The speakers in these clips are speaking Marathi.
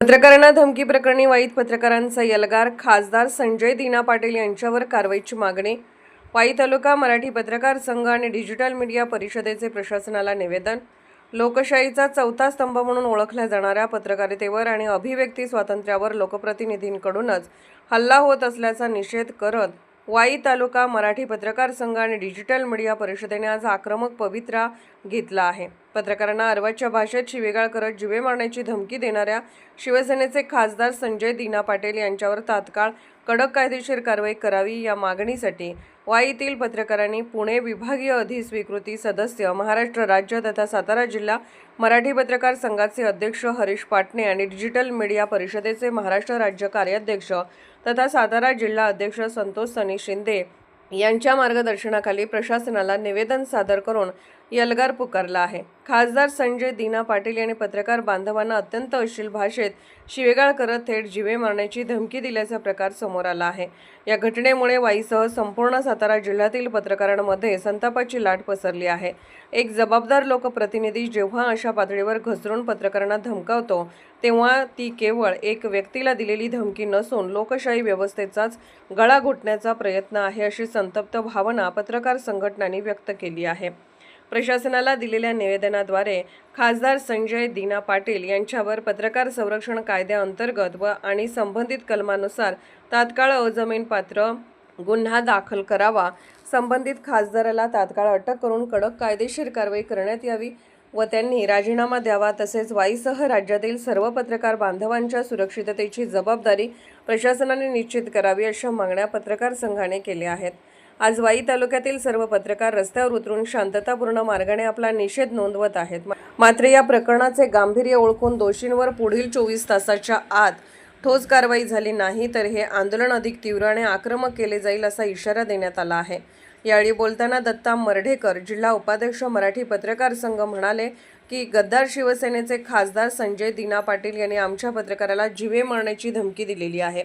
पत्रकारांना धमकी प्रकरणी वाईत पत्रकारांचा एल्गार, खासदार संजय दिना पाटील यांच्यावर कारवाईची मागणी. वाई तालुका मराठी पत्रकार संघ आणि डिजिटल मीडिया परिषदेचे प्रशासनाला निवेदन. लोकशाहीचा चौथा स्तंभ म्हणून ओळखल्या जाणाऱ्या पत्रकारितेवर आणि अभिव्यक्ती स्वातंत्र्यावर लोकप्रतिनिधींकडूनच हल्ला होत असल्याचा निषेध करत वाई तालुका मराठी पत्रकार संघ आणि डिजिटल मीडिया परिषदेने आज आक्रमक पवित्रा घेतला आहे. पत्रकारांना अर्वाच्या भाषेत शिवीगाळ करत जीवे मारण्याची धमकी देणाऱ्या शिवसेनेचे खासदार संजय दिना पाटील यांच्यावर तात्काळ कडक कायदेशीर कारवाई करावी या मागणीसाठी वाईतील पत्रकारांनी पुणे विभागीय अधिस्वीकृती सदस्य, महाराष्ट्र राज्य तथा सातारा जिल्हा मराठी पत्रकार संघाचे अध्यक्ष हरीश पाटणे आणि डिजिटल मीडिया परिषदेचे महाराष्ट्र राज्य कार्याध्यक्ष तथा सातारा जिल्हा अध्यक्ष संतोष सनी शिंदे यांच्या मार्गदर्शनाखाली प्रशासनाला निवेदन सादर करून एल्गार पुकारला आहे. खासदार संजय दिना पाटील यांनी पत्रकार बांधवांना अत्यंत अश्लील भाषेत शिवीगाळ करत थेट जीवे मारण्याची धमकी दिल्याचा प्रकार समोर आला आहे. या घटनेमुळे वाईसह संपूर्ण सातारा जिल्ह्यातील पत्रकारांमध्ये संतापाची लाट पसरली आहे. एक जबाबदार लोकप्रतिनिधी जेव्हा अशा पातळीवर घसरून पत्रकारांना धमकावतो तेव्हा ती केवळ एक व्यक्तीला दिलेली धमकी नसून लोकशाही व्यवस्थेचाच गळा घोटण्याचा प्रयत्न आहे, अशी संतप्त भावना पत्रकार संघटनांनी व्यक्त केली आहे. प्रशासनाला दिलेल्या निवेदनाद्वारे खासदार संजय दिना पाटील यांच्यावर पत्रकार संरक्षण कायद्याअंतर्गत आणि संबंधित कलमानुसार तात्काळ अजामीनपात्र गुन्हा दाखल करावा, संबंधित खासदाराला तात्काळ अटक करून कडक कायदेशीर कारवाई करण्यात यावी व त्यांनी राजीनामा द्यावा, तसेच वाईसह राज्यातील सर्व पत्रकार बांधवांच्या सुरक्षिततेची जबाबदारी प्रशासनाने निश्चित करावी, अशा मागण्या पत्रकार संघाने केल्या आहेत. आज वाई तालुक्यातील सर्व पत्रकार रस्त्यावर उतरून शांततापूर्ण मार्गाने आपला निषेध नोंदवत आहेत. मात्र या प्रकरणाचे गांभीर्य ओळखून दोषींवर पुढील 24 तासाच्या आत ठोस कारवाई झाली नाही तर हे आंदोलन अधिक तीव्र आणि आक्रमक केले जाईल, असा इशारा देण्यात आला आहे. यावेळी बोलताना दत्ता मर्ढेकर, जिल्हा उपाध्यक्ष मराठी पत्रकार संघ म्हणाले की गद्दार शिवसेनेचे खासदार संजय दिना पाटील यांनी आमच्या पत्रकाराला जीवे मारण्याची धमकी दिलेली आहे.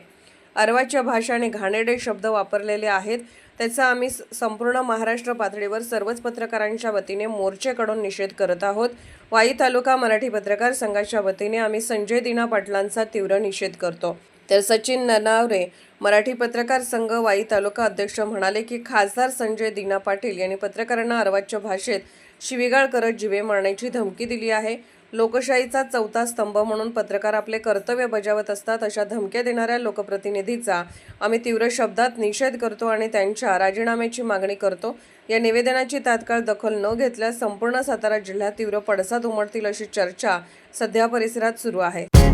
अर्वाच्या भाषा आणि घाणेरडे शब्द वापरलेले आहेत. त्याचा आम्ही संपूर्ण महाराष्ट्र पातळीवर सर्वच पत्रकारांच्या वतीने मोर्चेकडून निषेध करत आहोत. वाई तालुका मराठी पत्रकार संघाच्या वतीने आम्ही संजय दिना पाटलांचा तीव्र निषेध करतो. तर सचिन ननावरे, मराठी पत्रकार संघ वाई तालुका अध्यक्ष म्हणाले की खासदार संजय दिना पाटील यांनी पत्रकारांना अर्वाच्या भाषेत शिवीगाळ करत जीवे मारण्याची धमकी दिली आहे. लोकशाहीचा चौथा स्तंभ म्हणून पत्रकार आपले कर्तव्य बजावत असतात. अशा धमक्या देणाऱ्या लोकप्रतिनिधीचा आम्ही तीव्र शब्दात निषेध करतो आणि त्यांच्या राजीनाम्याची मागणी करतो. या निवेदनाची तात्काळ दखल न घेतल्यास संपूर्ण सातारा जिल्ह्यात तीव्र पडसाद उमटतील, अशी चर्चा सध्या परिसरात सुरू आहे.